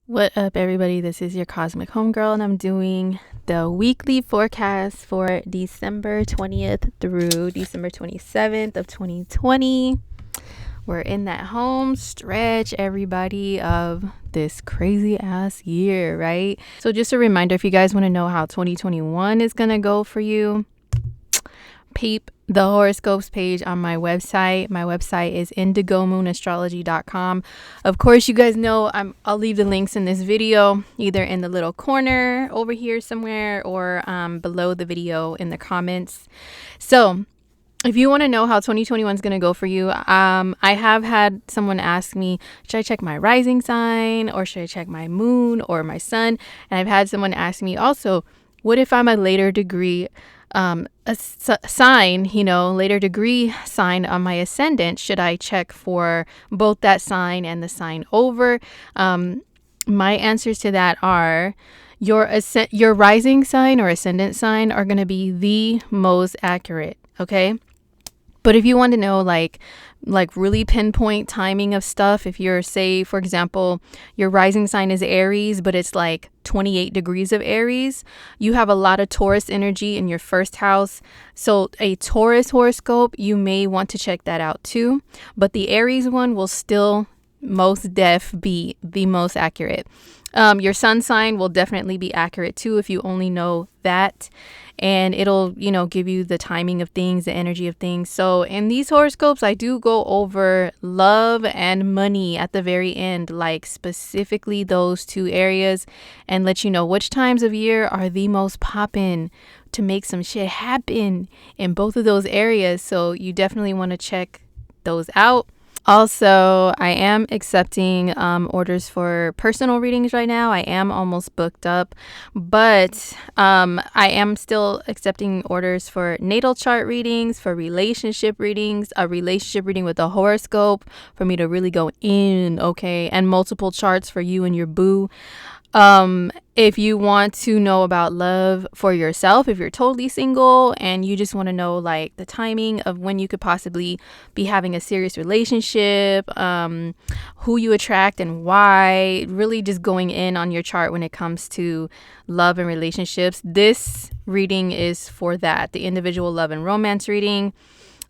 What up, everybody? This is your Cosmic Homegirl, and I'm doing the weekly forecast for December 20th through December 27th of 2020. We're in that home stretch, everybody, of this crazy ass year, right? So just a reminder, if you guys want to know how 2021 is going to go for you, peep the horoscopes page on my website. My website is indigomoonastrology.com. Of course, you guys know I'll leave the links in this video, either in the little corner over here somewhere or below the video in the comments. So if you want to know how 2021 is going to go for you, I have had someone ask me, should I check my rising sign or should I check my moon or my sun? And I've had someone ask me also, what if I'm a later degree sign, later degree sign on my ascendant? Should I check for both that sign and the sign over? My answers to that are your rising sign or ascendant sign are going to be the most accurate. Okay. But if you want to know like really pinpoint timing of stuff, if you're, say, for example, your rising sign is Aries, but it's like 28 degrees of Aries, you have a lot of Taurus energy in your first house. So a Taurus horoscope, you may want to check that out too. But the Aries one will still most def be the most accurate. Your sun sign will definitely be accurate too if you only know that, and it'll give you the timing of things, the energy of things. So in these horoscopes, I do go over love and money at the very end, like specifically those two areas, and let you know which times of year are the most poppin' to make some shit happen in both of those areas. So you definitely want to check those out. Also, I am accepting orders for personal readings right now. I am almost booked up, but I am still accepting orders for natal chart readings, for relationship readings, a relationship reading with a horoscope for me to really go in, okay, and multiple charts for you and your boo. If you want to know about love for yourself, if you're totally single and you just want to know like the timing of when you could possibly be having a serious relationship, who you attract and why, really just going in on your chart when it comes to love and relationships, this reading is for that, the individual love and romance reading.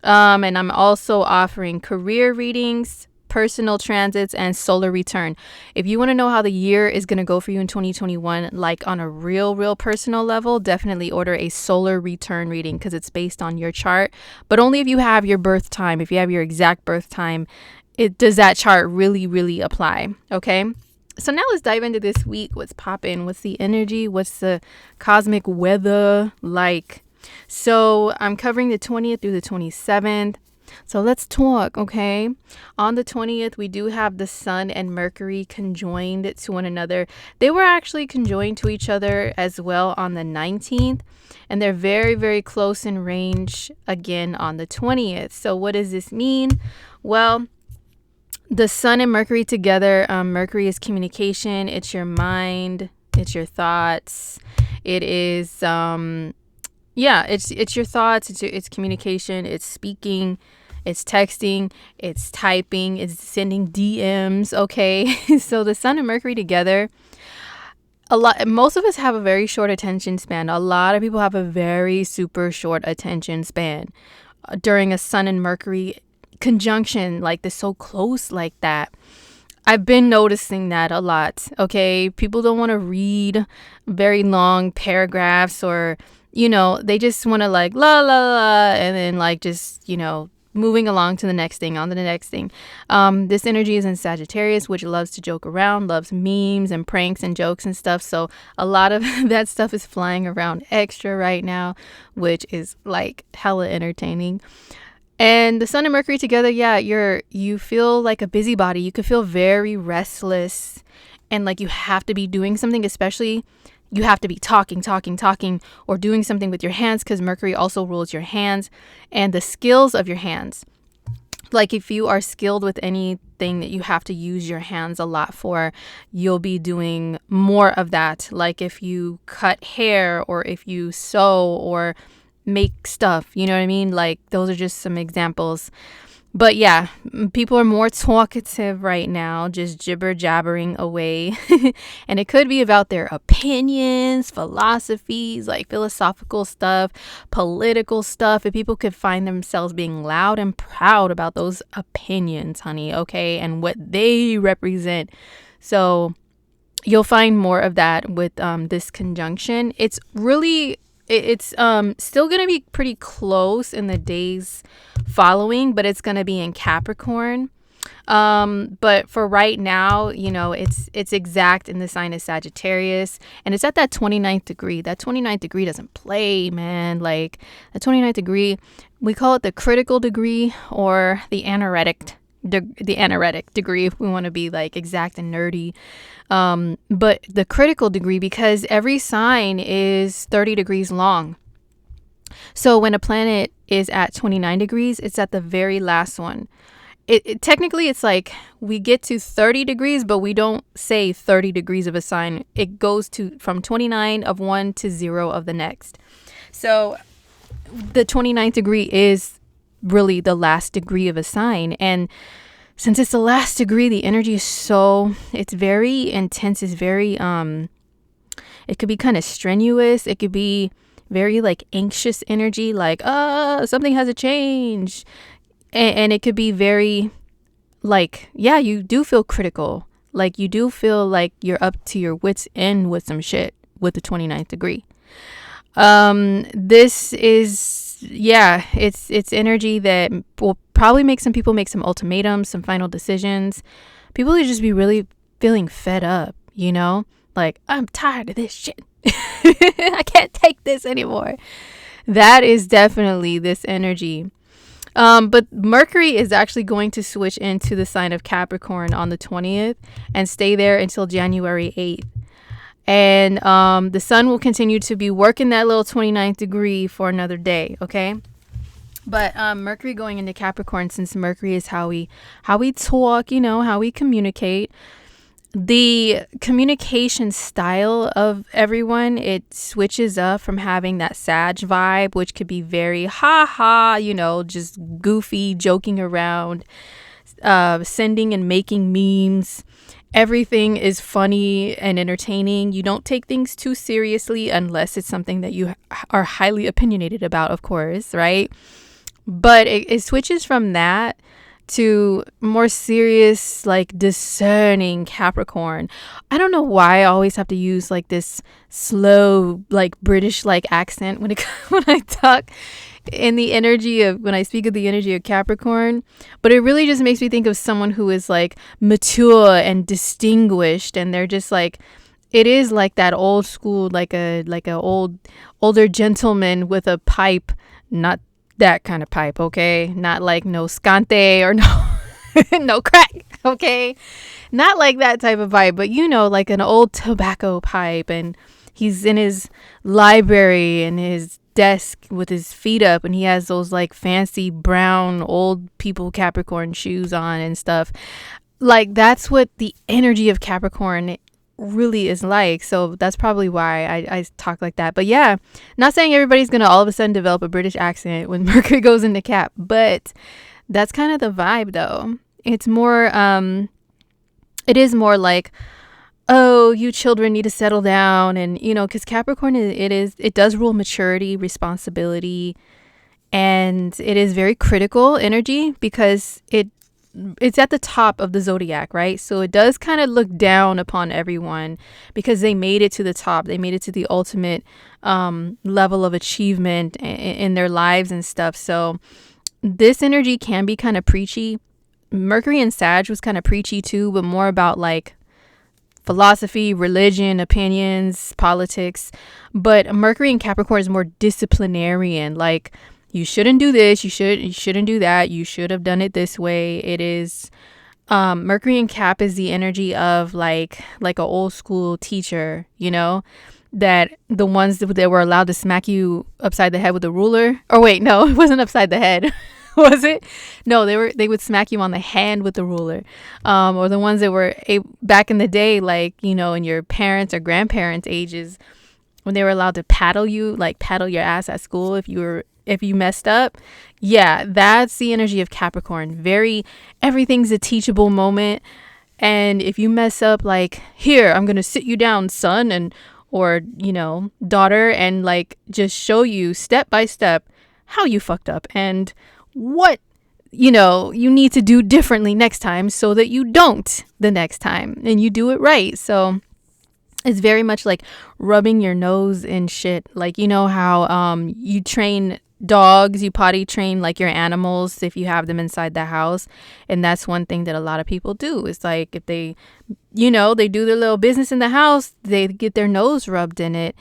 And I'm also offering career readings, personal transits, and solar return. If you want to know how the year is going to go for you in 2021, like on a real personal level, definitely order a solar return reading because it's based on your chart, but only if you have your birth time. If you have your exact birth time, does that chart really apply. Okay. So now let's dive into this week. What's popping? What's the energy? What's the cosmic weather like? So I'm covering the 20th through the 27th. So let's talk, okay? On the 20th, we do have the Sun and Mercury conjoined to one another. They were actually conjoined to each other as well on the 19th, and they're very close in range again on the 20th. So what does this mean? Well, the Sun and Mercury together, Mercury is communication, it's your mind, it's your thoughts, it is it's your thoughts, it's communication, it's speaking, it's texting, it's typing, it's sending DMs, okay? So the Sun and Mercury together, most of us have a very short attention span. A lot of people have a very super short attention span during a Sun and Mercury conjunction, like this, so close like that. I've been noticing that a lot, okay? People don't want to read very long paragraphs, or they just want to like la la la and then like just moving along to the next thing, on to the next thing. This energy is in Sagittarius, which loves to joke around, loves memes and pranks and jokes and stuff. So a lot of that stuff is flying around extra right now, which is like hella entertaining. And the Sun and Mercury together, you feel like a busybody. You could feel very restless and like you have to be doing something, especially you have to be talking or doing something with your hands, because Mercury also rules your hands and the skills of your hands. Like if you are skilled with anything that you have to use your hands a lot for, you'll be doing more of that. Like if you cut hair or if you sew or make stuff, you know what I mean? Like those are just some examples. But yeah, people are more talkative right now, just jibber jabbering away. And it could be about their opinions, philosophies, like philosophical stuff, political stuff. And people could find themselves being loud and proud about those opinions, honey, okay, and what they represent. So you'll find more of that with this conjunction. It's really it's still going to be pretty close in the days following, but it's going to be in Capricorn. But for right now, it's exact in the sign of Sagittarius, and it's at that 29th degree. That 29th degree doesn't play, man. Like the 29th degree, we call it the critical degree or the anaretic degree, if we want to be like exact and nerdy. But the critical degree, because every sign is 30 degrees long. So when a planet is at 29 degrees, it's at the very last one. It technically, it's like we get to 30 degrees, but we don't say 30 degrees of a sign. It goes to from 29 of one to 0 of the next. So the 29th degree is really the last degree of a sign. And since it's the last degree, the energy is it's very intense. It's very, it could be kind of strenuous. It could be very like anxious energy, like, something has to change. And it could be very like, yeah, you do feel critical. Like you do feel like you're up to your wits' end with some shit with the 29th degree. This is, it's energy that will probably make some people make some ultimatums, some final decisions. People would just be really feeling fed up, like, I'm tired of this shit. I can't take this anymore. That is definitely this energy. But Mercury is actually going to switch into the sign of Capricorn on the 20th and stay there until January 8th. And the sun will continue to be working that little 29th degree for another day, okay? But Mercury going into Capricorn, since Mercury is how we talk, how we communicate. The communication style of everyone, it switches up from having that Sag vibe, which could be very just goofy, joking around, sending and making memes. Everything is funny and entertaining. You don't take things too seriously unless it's something that you are highly opinionated about, of course, right? But it switches from that to more serious, like discerning Capricorn. I don't know why I always have to use like this slow, like British like accent when I talk when I speak of the energy of Capricorn, but it really just makes me think of someone who is like mature and distinguished, and they're just like, it is like that old school, like a older gentleman with a pipe, not that kind of pipe, okay? Not like no scante or no crack, okay? Not like that type of pipe, but like an old tobacco pipe, and he's in his library and his desk with his feet up, and he has those like fancy brown old people Capricorn shoes on and stuff. Like that's what the energy of Capricorn really is like. So that's probably why I talk like that. But yeah, not saying everybody's gonna all of a sudden develop a British accent when Mercury goes into Cap, but that's kind of the vibe though. It's more it is more like, oh, you children need to settle down, and because Capricorn it does rule maturity, responsibility, and it is very critical energy because it's at the top of the zodiac, right? So it does kind of look down upon everyone because they made it to the top. They made it to the ultimate level of achievement in their lives and stuff. So this energy can be kind of preachy. Mercury in Sag was kind of preachy too, but more about like philosophy, religion, opinions, politics. But Mercury in Capricorn is more disciplinarian, like, you shouldn't do this. You shouldn't do that. You should have done it this way. It is Mercury in Cap is the energy of like an old school teacher, that the ones that were allowed to smack you upside the head with a ruler. Or wait, no, it wasn't upside the head. Was it? No, they would smack you on the hand with the ruler. Or the ones that were back in the day, like, in your parents' or grandparents' ages, when they were allowed to paddle your ass at school if you were if you messed up, yeah, that's the energy of Capricorn. Everything's a teachable moment. And if you mess up, like, here, I'm going to sit you down, son, or, daughter, and like just show you step by step how you fucked up and what, you need to do differently next time so that you don't the next time and you do it right. So it's very much like rubbing your nose in shit. Like, how you train dogs, you potty train like your animals if you have them inside the house. And that's one thing that a lot of people do. It's like if they, they do their little business in the house, they get their nose rubbed in it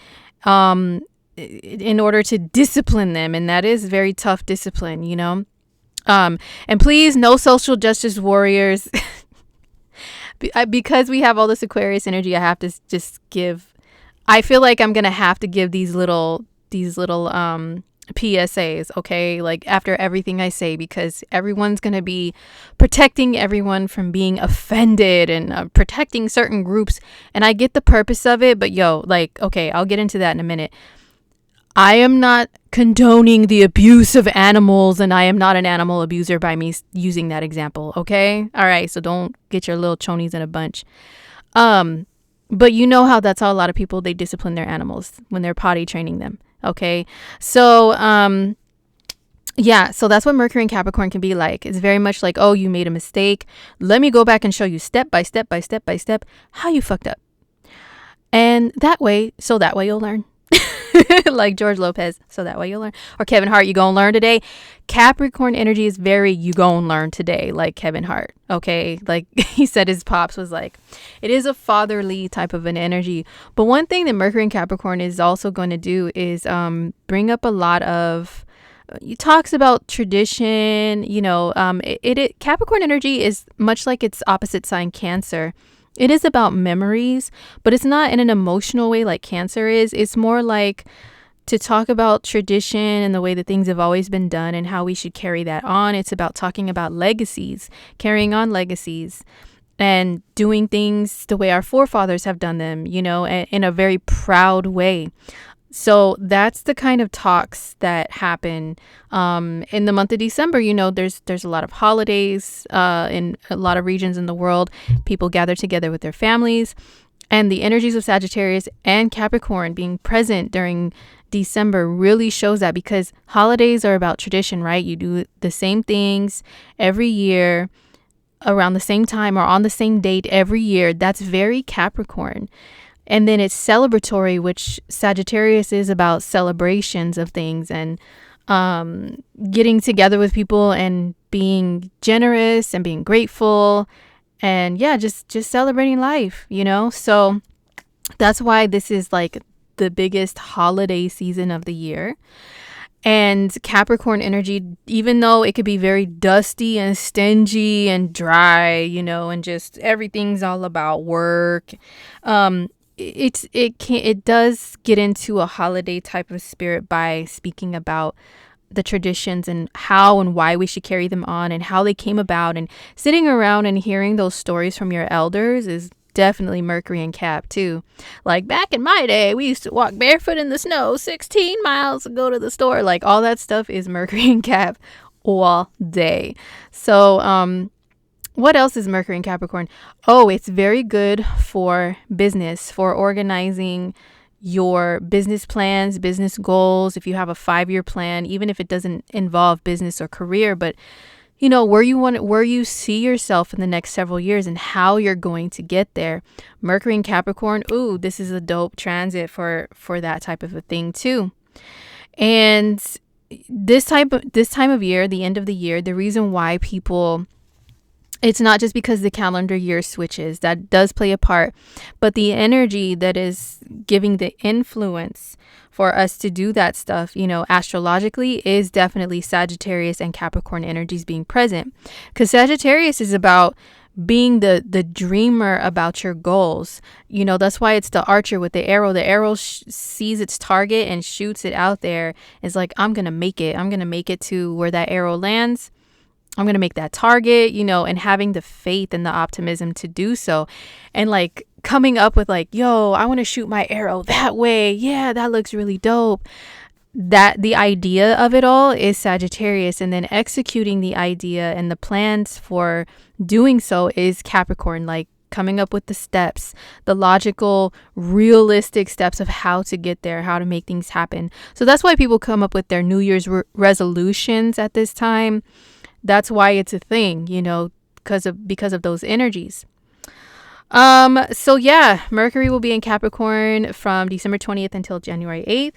in order to discipline them. And that is very tough discipline, and please, no social justice warriors. Because we have all this Aquarius energy, I have to just I feel like I'm going to have to give these little PSAs, okay? Like after everything I say, because everyone's going to be protecting everyone from being offended and protecting certain groups. And I get the purpose of it, but okay, I'll get into that in a minute. I am not condoning the abuse of animals, and I am not an animal abuser by me using that example, okay? All right, so don't get your little chonies in a bunch. But how that's how a lot of people, they discipline their animals when they're potty training them, okay? So, so that's what Mercury and Capricorn can be like. It's very much like, oh, you made a mistake. Let me go back and show you step by step by step by step how you fucked up. And that way you'll learn. Like George Lopez, so that way you'll learn. Or Kevin Hart, you gonna learn today. Capricorn energy is very, you gonna learn today, like Kevin Hart, okay? Like he said, his pops was like, it is a fatherly type of an energy. But one thing that Mercury and Capricorn is also going to do is bring up a lot of, he talks about tradition, Capricorn energy is much like its opposite sign, Cancer. It is about memories, but it's not in an emotional way like Cancer is. It's more like to talk about tradition and the way that things have always been done and how we should carry that on. It's about talking about legacies, carrying on legacies and doing things the way our forefathers have done them, in a very proud way. So that's the kind of talks that happen in the month of December. There's a lot of holidays in a lot of regions in the world. People gather together with their families, and the energies of Sagittarius and Capricorn being present during December really shows that, because holidays are about tradition, right? You do the same things every year around the same time or on the same date every year. That's very Capricorn. And then it's celebratory, which Sagittarius is about celebrations of things and getting together with people and being generous and being grateful and just celebrating life, So that's why this is like the biggest holiday season of the year. And Capricorn energy, even though it could be very dusty and stingy and dry, and just everything's all about work, it does get into a holiday type of spirit by speaking about the traditions and how and why we should carry them on and how they came about, and sitting around and hearing those stories from your elders is definitely Mercury and Cap too. Like back in my day, we used to walk barefoot in the snow 16 miles to go to the store. Like all that stuff is Mercury and Cap all day. So what else is Mercury and Capricorn? Oh, it's very good for business, for organizing your business plans, business goals. If you have a 5-year plan, even if it doesn't involve business or career, but where you see yourself in the next several years and how you're going to get there. Mercury and Capricorn, ooh, this is a dope transit for that type of a thing too. And this time of year, the end of the year, the reason why people, it's not just because the calendar year switches, that does play a part, but the energy that is giving the influence for us to do that stuff, astrologically, is definitely Sagittarius and Capricorn energies being present. Because Sagittarius is about being the dreamer about your goals. That's why it's the archer with the arrow. The arrow sees its target and shoots it out there. It's like, I'm going to make it. I'm going to make it to where that arrow lands. I'm going to make that target, and having the faith and the optimism to do so. And like coming up with like, yo, I want to shoot my arrow that way. Yeah, that looks really dope. that the idea of it all is Sagittarius, and then executing the idea and the plans for doing so is Capricorn, like coming up with the steps, the logical, realistic steps of how to get there, how to make things happen. So that's why people come up with their New Year's resolutions at this time. That's why it's a thing, you know, because of those energies. So yeah, Mercury will be in Capricorn from December 20th until January 8th.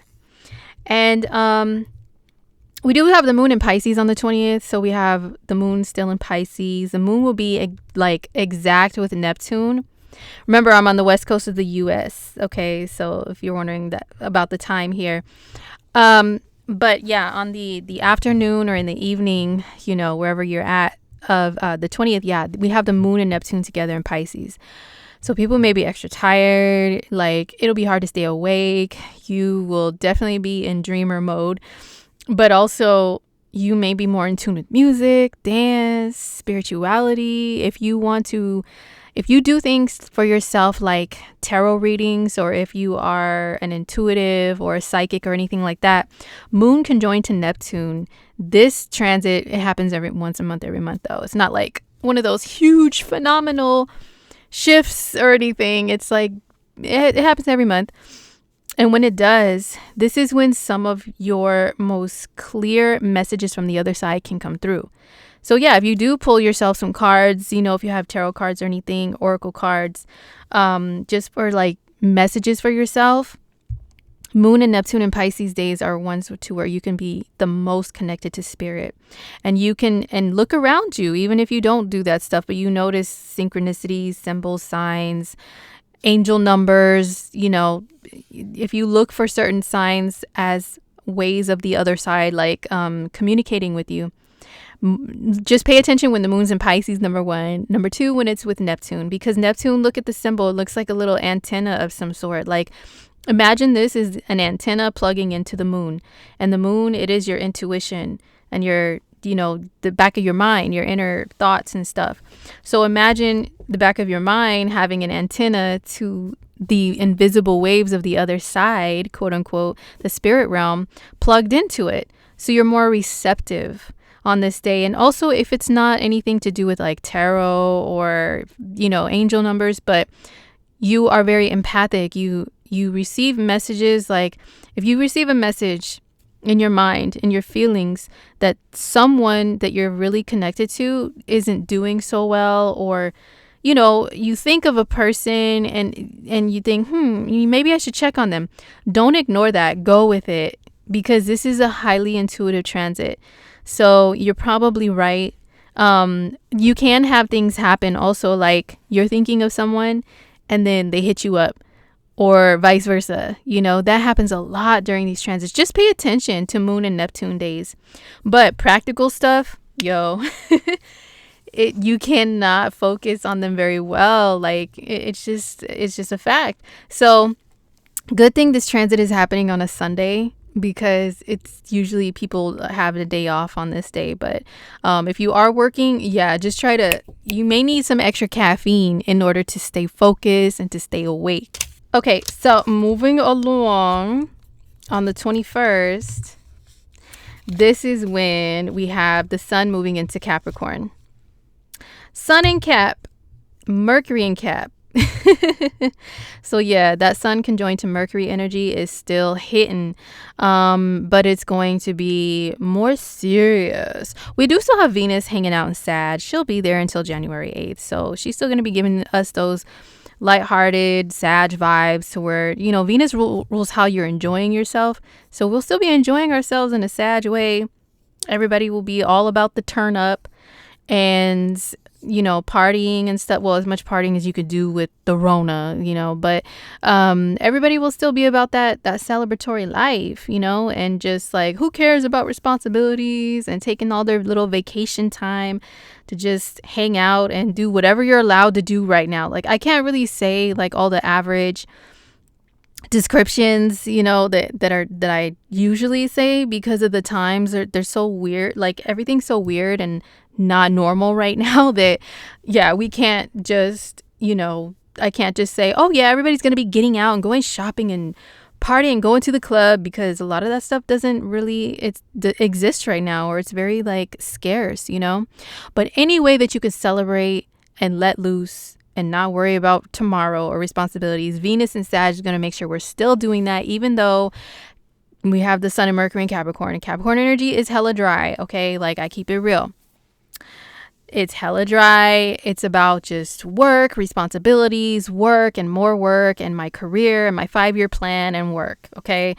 And we do have the moon in Pisces on the 20th. So we have the moon still in Pisces. The moon will be like exact with Neptune. Remember, I'm on the west coast of the US. Okay, so if you're wondering that about the time here. But yeah, on the afternoon or in the evening, you know, wherever you're at of the 20th, yeah, we have the moon and Neptune together in Pisces. So people may be extra tired, like it'll be hard to stay awake. You will definitely be in dreamer mode, but also you may be more in tune with music, dance, spirituality. If you do things for yourself like tarot readings, or if you are an intuitive or a psychic or anything like that, moon conjoined to Neptune. This transit, it happens once a month, every month though. It's not like one of those huge phenomenal shifts or anything. It's like it happens every month. And when it does, this is when some of your most clear messages from the other side can come through. So yeah, if you do pull yourself some cards, you know, if you have tarot cards or anything, oracle cards, just for like messages for yourself, Moon and Neptune and Pisces days are ones to where you can be the most connected to spirit, and you can look around you, even if you don't do that stuff, but you notice synchronicities, symbols, signs, angel numbers. You know, if you look for certain signs as ways of the other side, like communicating with you, just pay attention when the moon's in Pisces, number one. Number two, when it's with Neptune, because Neptune, look at the symbol, it looks like a little antenna of some sort. Like, imagine this is an antenna plugging into the moon, and the moon, it is your intuition and your, you know, the back of your mind, your inner thoughts and stuff. So imagine the back of your mind having an antenna to the invisible waves of the other side, quote unquote, the spirit realm, plugged into it. So you're more receptive on this day. And also, if it's not anything to do with like tarot or, you know, angel numbers, but you are very empathic, you receive messages. Like, if you receive a message in your mind, in your feelings, that someone that you're really connected to isn't doing so well, or, you know, you think of a person and you think, maybe I should check on them. Don't ignore that. Go with it, because this is a highly intuitive transit. So you're probably right. You can have things happen also, like you're thinking of someone and then they hit you up, or vice versa. You know, that happens a lot during these transits. Just pay attention to Moon and Neptune days. But practical stuff, you cannot focus on them very well. Like, it's just a fact. So good thing this transit is happening on a Sunday, because it's usually people have a day off on this day. But if you are working, just you may need some extra caffeine in order to stay focused and to stay awake. Okay, so moving along, on the 21st, this is when we have the sun moving into Capricorn. Sun in Cap, Mercury in Cap. So yeah, that sun conjoined to Mercury energy is still hitting, but it's going to be more serious. We do still have Venus hanging out in Sag. She'll be there until January 8th, so she's still going to be giving us those lighthearted Sag vibes, to where, you know, Venus rules how you're enjoying yourself. So we'll still be enjoying ourselves in a Sag way. Everybody will be all about the turn up and, you know, partying and stuff. Well, as much partying as you could do with the Rona, you know, but everybody will still be about that celebratory life, you know, and just like, who cares about responsibilities, and taking all their little vacation time to just hang out and do whatever you're allowed to do right now. Like, I can't really say like all the average descriptions, you know, that I usually say, because of the times they're so weird. Like, everything's so weird and not normal right now that we can't just, you know, I can't just say, oh yeah, everybody's gonna be getting out and going shopping and partying, going to the club, because a lot of that stuff doesn't really exist right now, or it's very like scarce, you know. But any way that you can celebrate and let loose and not worry about tomorrow or responsibilities, Venus and Sag is going to make sure we're still doing that, even though we have the Sun and Mercury in Capricorn. And Capricorn energy is hella dry, okay? Like, I keep it real. It's hella dry. It's about just work, responsibilities, work and more work, and my career and my 5-year plan and work. Okay.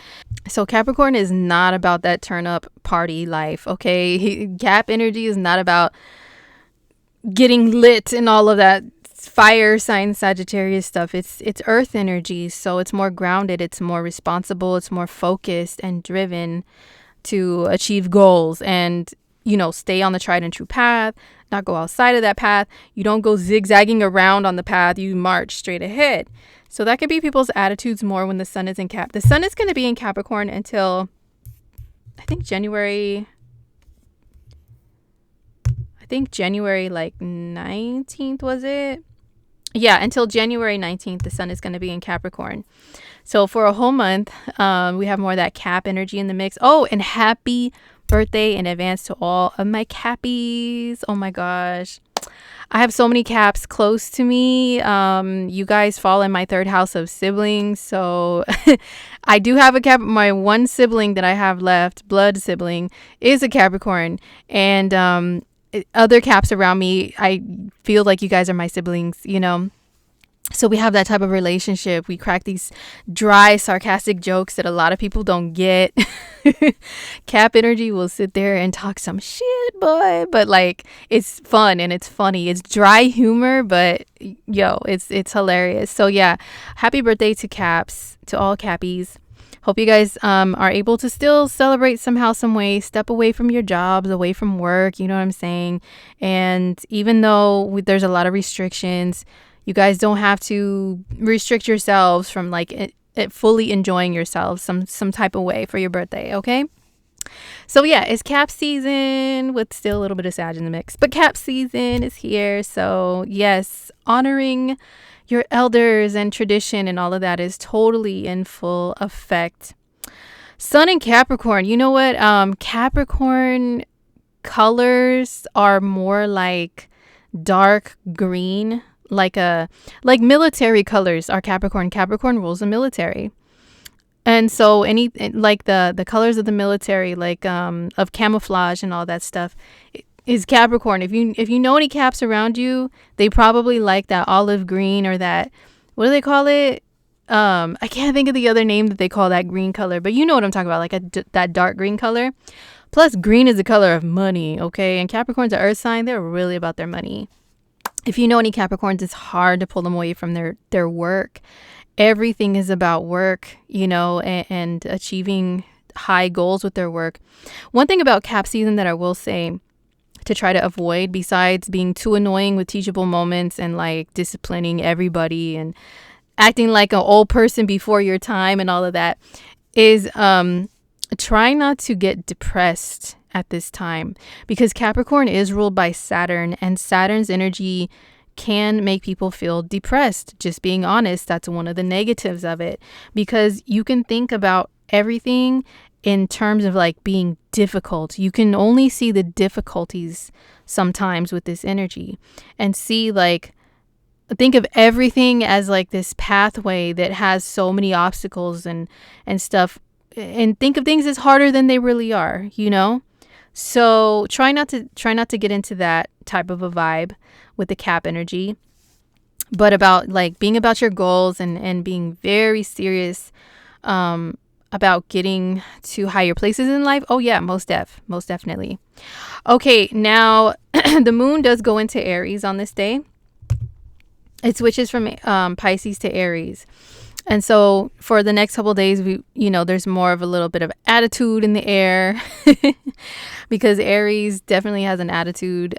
So Capricorn is not about that turn up party life. Okay. Cap energy is not about getting lit and all of that fire sign Sagittarius stuff. It's earth energy. So it's more grounded. It's more responsible. It's more focused and driven to achieve goals and, you know, stay on the tried and true path, not go outside of that path. You don't go zigzagging around on the path. You march straight ahead. So that could be people's attitudes more when the sun is in Cap. The sun is going to be in Capricorn until, I think January like 19th, was it? Yeah, until January 19th, the sun is going to be in Capricorn. So for a whole month, we have more of that Cap energy in the mix. Oh, and happy birthday in advance to all of my Cappies. Oh my gosh. I have so many Caps close to me. You guys fall in my 3rd house of siblings. So I do have a Cap. My one sibling that I have left, blood sibling, is a Capricorn. And other Caps around me, I feel like you guys are my siblings, you know. So we have that type of relationship. We crack these dry, sarcastic jokes that a lot of people don't get. Cap energy will sit there and talk some shit, boy. But like, it's fun and it's funny. It's dry humor, but yo, it's hilarious. So yeah, happy birthday to Caps, to all Cappies. Hope you guys are able to still celebrate somehow, some way. Step away from your jobs, away from work. You know what I'm saying? And even though there's a lot of restrictions, you guys don't have to restrict yourselves from like fully enjoying yourselves some type of way for your birthday, okay? So yeah, it's Cap season with still a little bit of Sag in the mix. But Cap season is here. So yes, honoring your elders and tradition and all of that is totally in full effect. Sun in Capricorn. You know what? Capricorn colors are more like dark green. Like military colors are Capricorn. Capricorn rules the military. And so any like the colors of the military, like of camouflage and all that stuff, is Capricorn. If you know any Caps around you, they probably like that olive green or that, what do they call it? I can't think of the other name that they call that green color, but you know what I'm talking about, like that dark green color. Plus, green is the color of money, okay? And Capricorn's an earth sign. They're really about their money. If you know any Capricorns, it's hard to pull them away from their work. Everything is about work, you know, and achieving high goals with their work. One thing about Cap season that I will say to try to avoid, besides being too annoying with teachable moments and like disciplining everybody and acting like an old person before your time and all of that, is try not to get depressed at this time, because Capricorn is ruled by Saturn, and Saturn's energy can make people feel depressed. Just being honest, that's one of the negatives of it, because you can think about everything in terms of like being difficult. You can only see the difficulties sometimes with this energy, and think of everything as like this pathway that has so many obstacles and stuff, and think of things as harder than they really are, you know? So try not to get into that type of a vibe with the Cap energy, but about like being about your goals and being very serious about getting to higher places in life. Oh yeah, most definitely. Okay, now the moon does go into Aries on this day. It switches from Pisces to Aries. And so for the next couple of days, there's more of a little bit of attitude in the air because Aries definitely has an attitude,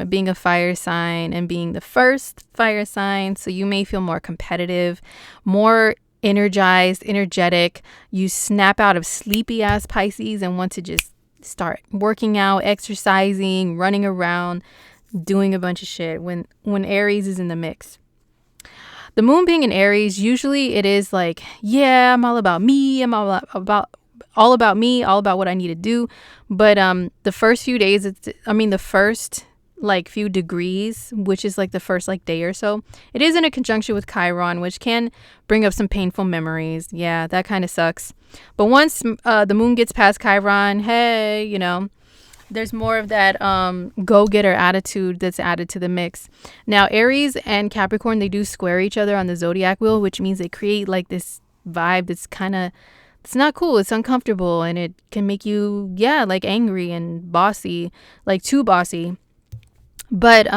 being a fire sign and being the first fire sign. So you may feel more competitive, more energized, energetic. You snap out of sleepy ass Pisces and want to just start working out, exercising, running around, doing a bunch of shit when Aries is in the mix. The moon being in Aries, usually it is like, yeah, I'm all about me. I'm all about me, all about what I need to do. But the first few days, the first like few degrees, which is like the first like day or so, it is in a conjunction with Chiron, which can bring up some painful memories. Yeah, that kind of sucks. But once the moon gets past Chiron, hey, there's more of that go-getter attitude that's added to the mix. Now, Aries and Capricorn, they do square each other on the zodiac wheel, which means they create like this vibe that's it's not cool. It's uncomfortable, and it can make you, like angry and bossy, like too bossy. But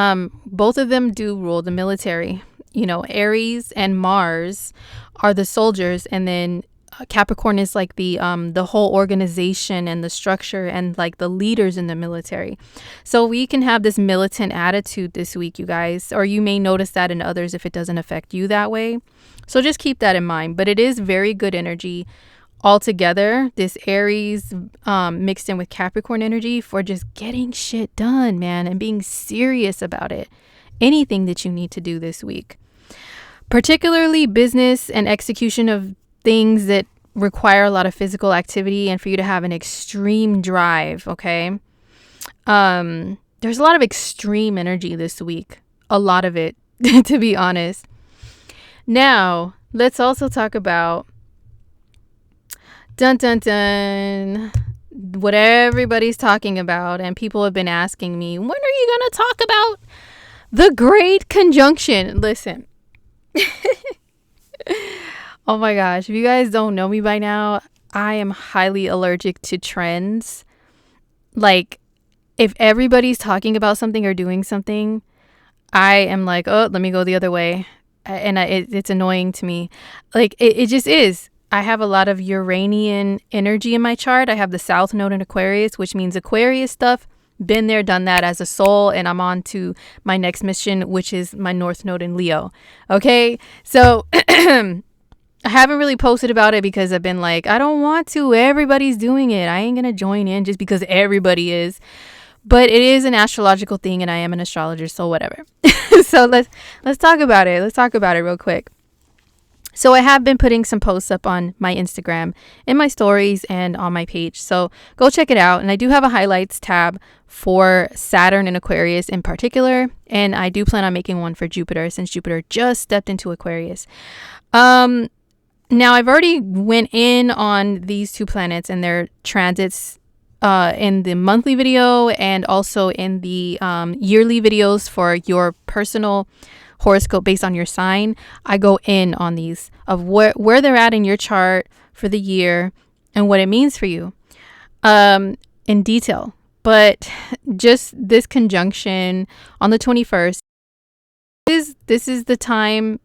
both of them do rule the military. Aries and Mars are the soldiers, and then Capricorn is like the whole organization and the structure and like the leaders in the military. So we can have this militant attitude this week, you guys, or you may notice that in others if it doesn't affect you that way. So just keep that in mind. But it is very good energy altogether, this Aries mixed in with Capricorn energy, for just getting shit done, man, and being serious about it. Anything that you need to do this week, particularly business and execution of things that require a lot of physical activity and for you to have an extreme drive. Okay. There's a lot of extreme energy this week, a lot of it, to be honest. Now let's also talk about dun dun dun, what everybody's talking about, and people have been asking me, when are you gonna talk about the Great Conjunction? Listen. Oh my gosh, if you guys don't know me by now, I am highly allergic to trends. Like, if everybody's talking about something or doing something, I am like, oh, let me go the other way. And it's annoying to me. Like, it just is. I have a lot of Uranian energy in my chart. I have the South Node in Aquarius, which means Aquarius stuff. Been there, done that as a soul, and I'm on to my next mission, which is my North Node in Leo. Okay, so I haven't really posted about it because I've been like, I don't want to. Everybody's doing it. I ain't gonna join in just because everybody is. But it is an astrological thing, and I am an astrologer, so whatever. So let's talk about it. Let's talk about it real quick. So I have been putting some posts up on my Instagram, in my stories, and on my page. So go check it out. And I do have a highlights tab for Saturn and Aquarius in particular. And I do plan on making one for Jupiter, since Jupiter just stepped into Aquarius. Now I've already went in on these two planets and their transits in the monthly video, and also in the yearly videos for your personal horoscope based on your sign. I go in on these of where they're at in your chart for the year and what it means for you in detail. But just this conjunction on the 21st, this is the time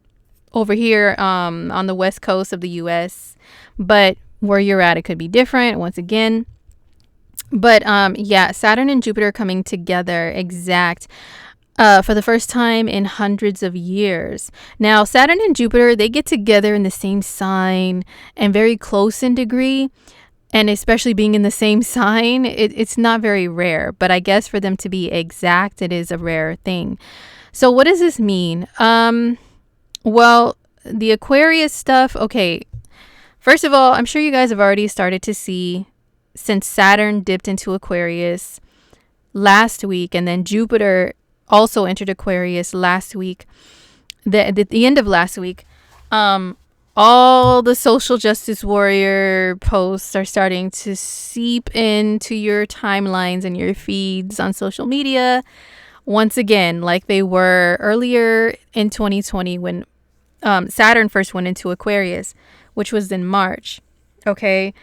over here on the west coast of the US, but where you're at, it could be different once again. But Saturn and Jupiter coming together exact for the first time in hundreds of years. Now, Saturn and Jupiter, they get together in the same sign and very close in degree. And especially being in the same sign, it's not very rare. But I guess for them to be exact, it is a rare thing. So what does this mean? Well, the Aquarius stuff, okay. First of all, I'm sure you guys have already started to see, since Saturn dipped into Aquarius last week, and then Jupiter also entered Aquarius last week, the end of last week, all the social justice warrior posts are starting to seep into your timelines and your feeds on social media once again, like they were earlier in 2020 when Saturn first went into Aquarius, which was in March. Okay.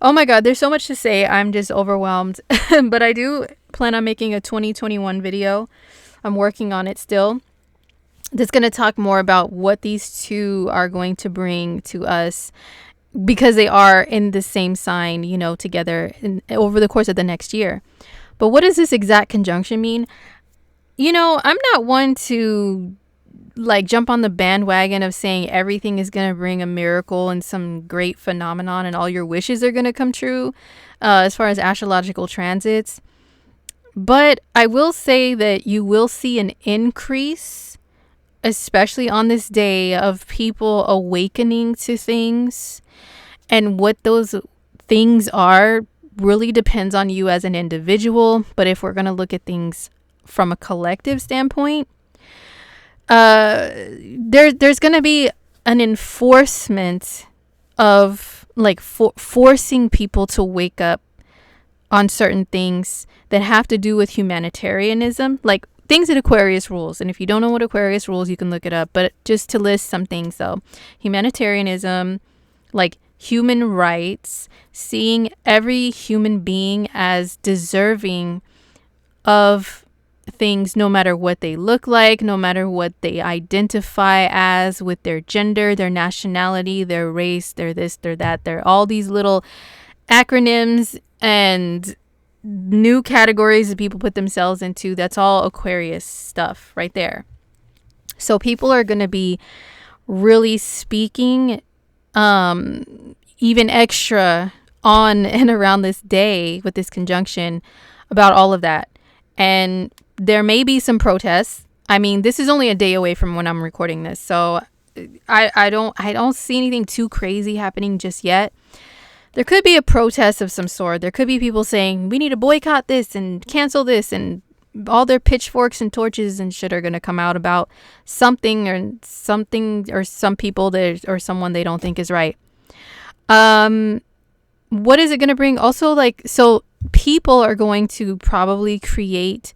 Oh my God, there's so much to say. I'm just overwhelmed. But I do plan on making a 2021 video. I'm working on it still. That's going to talk more about what these two are going to bring to us, because they are in the same sign, together over the course of the next year. But what does this exact conjunction mean? I'm not one to jump on the bandwagon of saying everything is going to bring a miracle and some great phenomenon and all your wishes are going to come true as far as astrological transits. But I will say that you will see an increase especially on this day of people awakening to things, and what those things are really depends on you as an individual. But if we're going to look at things from a collective standpoint, there's going to be an enforcement of like forcing people to wake up on certain things that have to do with humanitarianism, like things that Aquarius rules. And if you don't know what Aquarius rules, you can look it up. But just to list some things, though, humanitarianism, like human rights, seeing every human being as deserving of things, no matter what they look like, no matter what they identify as with their gender, their nationality, their race, their this, their that. They're all these little acronyms and new categories that people put themselves into. That's all Aquarius stuff right there. So people are going to be really speaking even extra on and around this day with this conjunction about all of that. And there may be some protests. I mean, this is only a day away from when I'm recording this, so I don't see anything too crazy happening just yet. There could be a protest of some sort. There could be people saying we need to boycott this and cancel this, and all their pitchforks and torches and shit are going to come out about something or some people that or someone they don't think is right. What is it going to bring? Also, like, so people are going to probably create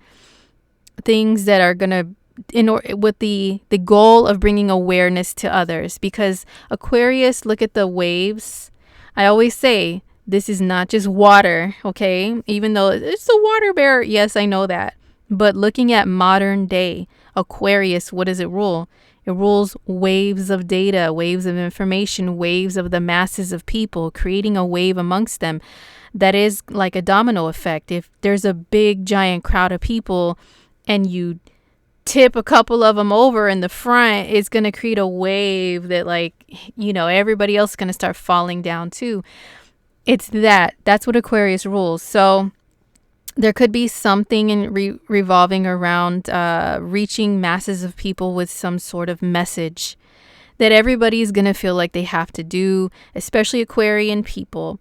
things that are going to with the goal of bringing awareness to others, because Aquarius, look at the waves. I always say this is not just water, okay? Even though it's a water bear. Yes, I know that. But looking at modern day Aquarius, what does it rule? It rules waves of data, waves of information, waves of the masses of people, creating a wave amongst them that is like a domino effect. If there's a big giant crowd of people and you tip a couple of them over in the front, it's going to create a wave that, like, you know, everybody else is going to start falling down too. That's what Aquarius rules. So there could be something in revolving around reaching masses of people with some sort of message that everybody's going to feel like they have to do, especially Aquarian people.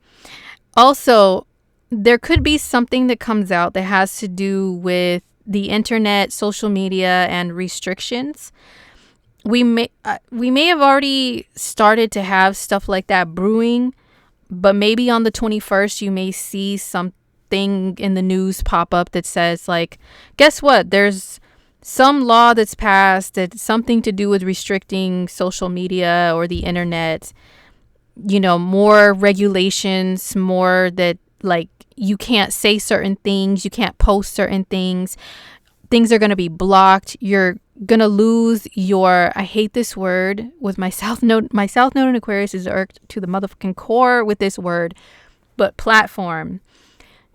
Also, there could be something that comes out that has to do with the internet, social media, and restrictions. We may have already started to have stuff like that brewing, but maybe on the 21st you may see something in the news pop up that says, like, guess what? There's some law that's passed that's something to do with restricting social media or the internet. You know, more regulations, more that, like, you can't say certain things, you can't post certain things. Things are going to be blocked. You're going to lose your, I hate this word with my South Node in Aquarius is irked to the motherfucking core with this word, but platform.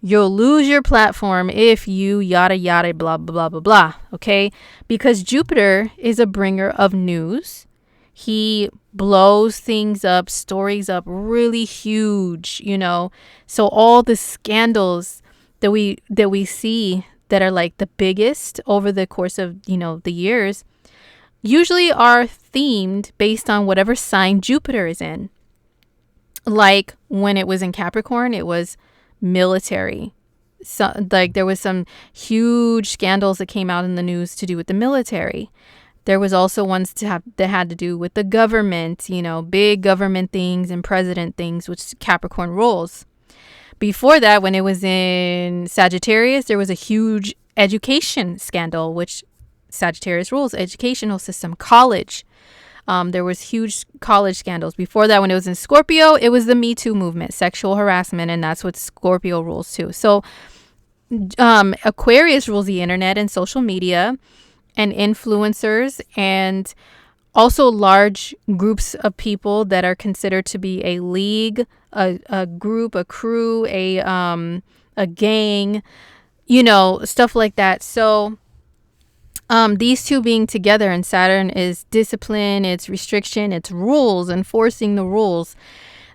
You'll lose your platform if you yada yada blah blah blah blah blah, okay? Because Jupiter is a bringer of news. He blows things up, stories up really huge, you know. So all the scandals that we see that are like the biggest over the course of, you know, the years usually are themed based on whatever sign Jupiter is in. Like when it was in Capricorn, it was military. So, like, there was some huge scandals that came out in the news to do with the military. There was also ones that had to do with the government, you know, big government things and president things, which Capricorn rules. Before that, when it was in Sagittarius, there was a huge education scandal, which Sagittarius rules, educational system, college. There was huge college scandals. Before that, when it was in Scorpio, it was the Me Too movement, sexual harassment, and that's what Scorpio rules too. So Aquarius rules the internet and social media and influencers, and also large groups of people that are considered to be a league, a group, a crew, a gang, you know, stuff like that. So these two being together, and Saturn is discipline, it's restriction, it's rules, enforcing the rules.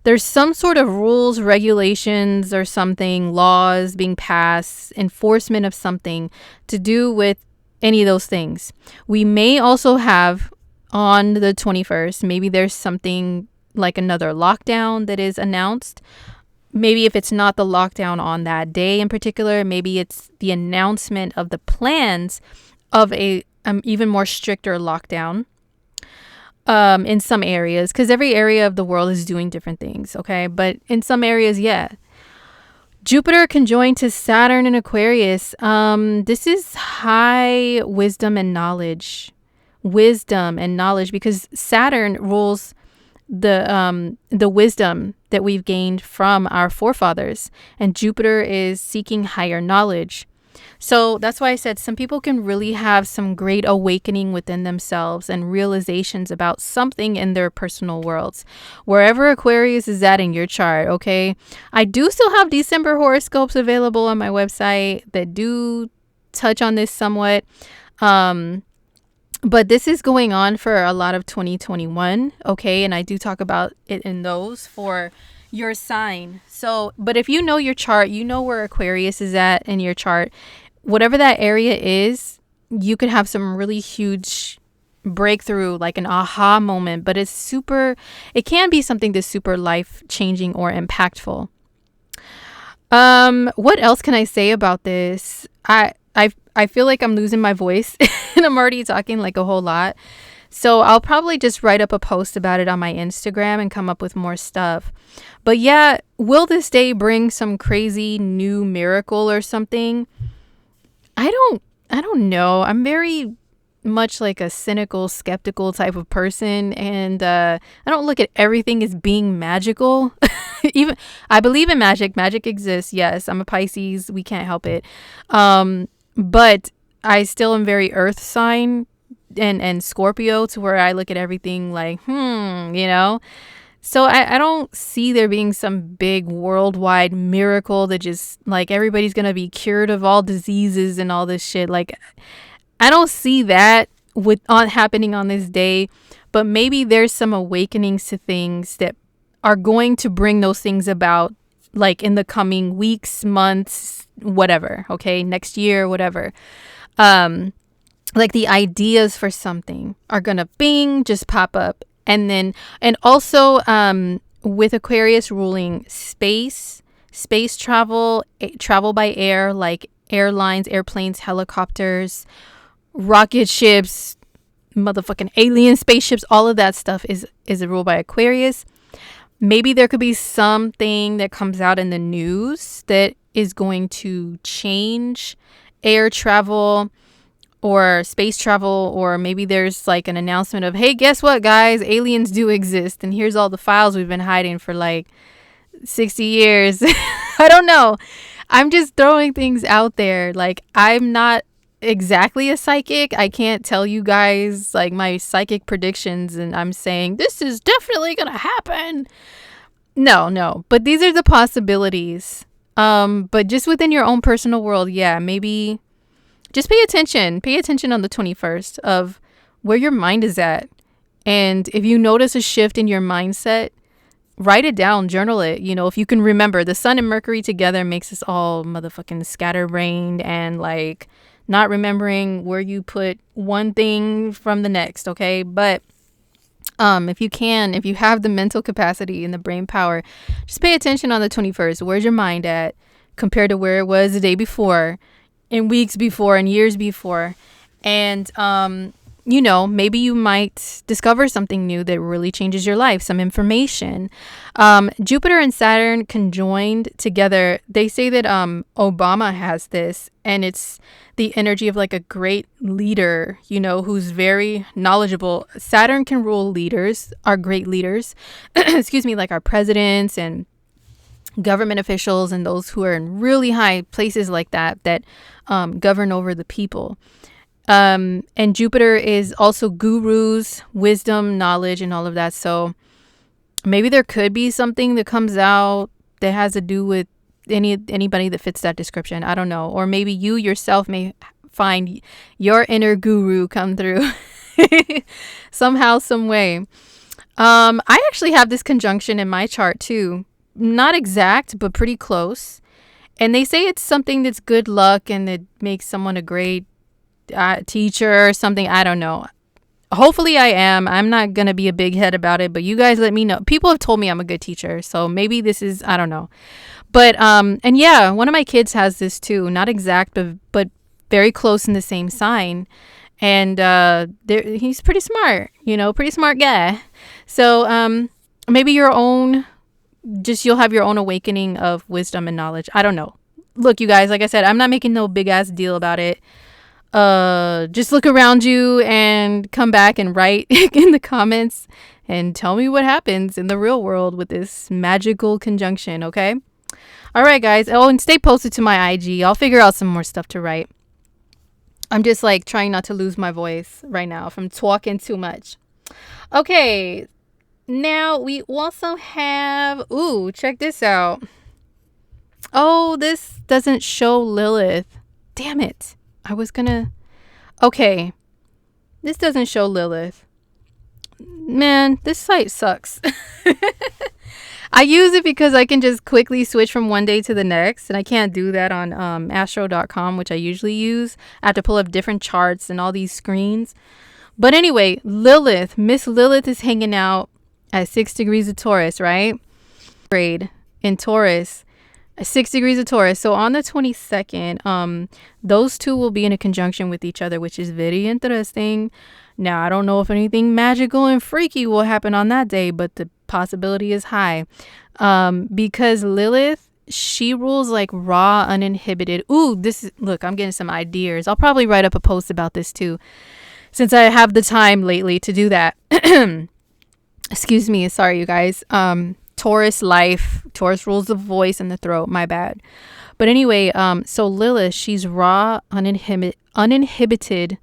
There's some sort of rules, regulations, or something, laws being passed, enforcement of something to do with any of those things. We may also have on the 21st, maybe there's something like another lockdown that is announced. Maybe if it's not the lockdown on that day in particular, maybe it's the announcement of the plans of a even more stricter lockdown in some areas, because every area of the world is doing different things, okay? But in some areas, yeah. Jupiter conjoined to Saturn in Aquarius. This is high wisdom and knowledge. Wisdom and knowledge, because Saturn rules the wisdom that we've gained from our forefathers, and Jupiter is seeking higher knowledge. So that's why I said some people can really have some great awakening within themselves and realizations about something in their personal worlds. Wherever Aquarius is at in your chart, okay? I do still have December horoscopes available on my website that do touch on this somewhat. But this is going on for a lot of 2021, okay? And I do talk about it in those for your sign. So, but if you know your chart, you know where Aquarius is at in your chart. Whatever that area is, you could have some really huge breakthrough, like an aha moment, but it can be something that's super life-changing or impactful. What else can I say about this? I feel like I'm losing my voice and I'm already talking like a whole lot. So I'll probably just write up a post about it on my Instagram and come up with more stuff. But yeah, will this day bring some crazy new miracle or something? I don't know. I'm very much like a cynical, skeptical type of person, and I don't look at everything as being magical. Even I believe in magic. Magic exists. Yes, I'm a Pisces. We can't help it. But I still am very earth sign and Scorpio, to where I look at everything like, So I don't see there being some big worldwide miracle that just like everybody's going to be cured of all diseases and all this shit. Like, I don't see that happening on this day, but maybe there's some awakenings to things that are going to bring those things about, like in the coming weeks, months, whatever. Okay. Next year, whatever. Like the ideas for something are going to just pop up. And also, with Aquarius ruling space travel, travel by air, like airlines, airplanes, helicopters, rocket ships, motherfucking alien spaceships, all of that stuff is ruled by Aquarius. Maybe there could be something that comes out in the news that is going to change air travel or space travel, or maybe there's like an announcement of, hey, guess what, guys, aliens do exist, and here's all the files we've been hiding for like 60 years. I don't know. I'm just throwing things out there. Like, I'm not exactly a psychic. I can't tell you guys like my psychic predictions and I'm saying this is definitely gonna happen. No, but these are the possibilities. But just within your own personal world, yeah, maybe just pay attention on the 21st of where your mind is at. And if you notice a shift in your mindset, write it down, journal it. If you can remember, the sun and Mercury together makes us all motherfucking scatterbrained and like not remembering where you put one thing from the next. Okay. But if you have the mental capacity and the brain power, just pay attention on the 21st. Where's your mind at compared to where it was the day before, and weeks before, and years before? And, maybe you might discover something new that really changes your life, some information. Jupiter and Saturn conjoined together. They say that Obama has this, and it's the energy of like a great leader, who's very knowledgeable. Saturn can rule leaders, our great leaders, excuse me, like our presidents and government officials and those who are in really high places like that govern over the people. And Jupiter is also gurus, wisdom, knowledge, and all of that. So maybe there could be something that comes out that has to do with anybody that fits that description. I don't know. Or maybe you yourself may find your inner guru come through somehow, some way. I actually have this conjunction in my chart too. Not exact, but pretty close. And they say it's something that's good luck and it makes someone a great teacher or something. I don't know. Hopefully I am. I'm not going to be a big head about it, but you guys let me know. People have told me I'm a good teacher, so maybe this is, I don't know. But, and yeah, one of my kids has this too. Not exact, but very close in the same sign. And he's pretty smart, pretty smart guy. So maybe you'll have your own awakening of wisdom and knowledge. I don't know. Look, you guys, like I said, I'm not making no big ass deal about it. Just look around you and come back and write in the comments and tell me what happens in the real world with this magical conjunction, okay? All right, guys. Oh, and stay posted to my IG. I'll figure out some more stuff to write. I'm just like trying not to lose my voice right now if I'm talking too much. Okay. Now we also have, check this out. Oh, this doesn't show Lilith. Damn it. Okay. This doesn't show Lilith. Man, this site sucks. I use it because I can just quickly switch from one day to the next, and I can't do that on astro.com, which I usually use. I have to pull up different charts and all these screens. But anyway, Miss Lilith is hanging out at 6 degrees of Taurus, right? Grade in Taurus, 6 degrees of Taurus. So on the 22nd, those two will be in a conjunction with each other, which is very interesting. Now, I don't know if anything magical and freaky will happen on that day, but the possibility is high. Because Lilith, she rules like raw, uninhibited. Look, I'm getting some ideas. I'll probably write up a post about this too, since I have the time lately to do that. Excuse me. Sorry, you guys. Taurus rules the voice and the throat. My bad. But anyway, so Lilith, she's raw, uninhibited,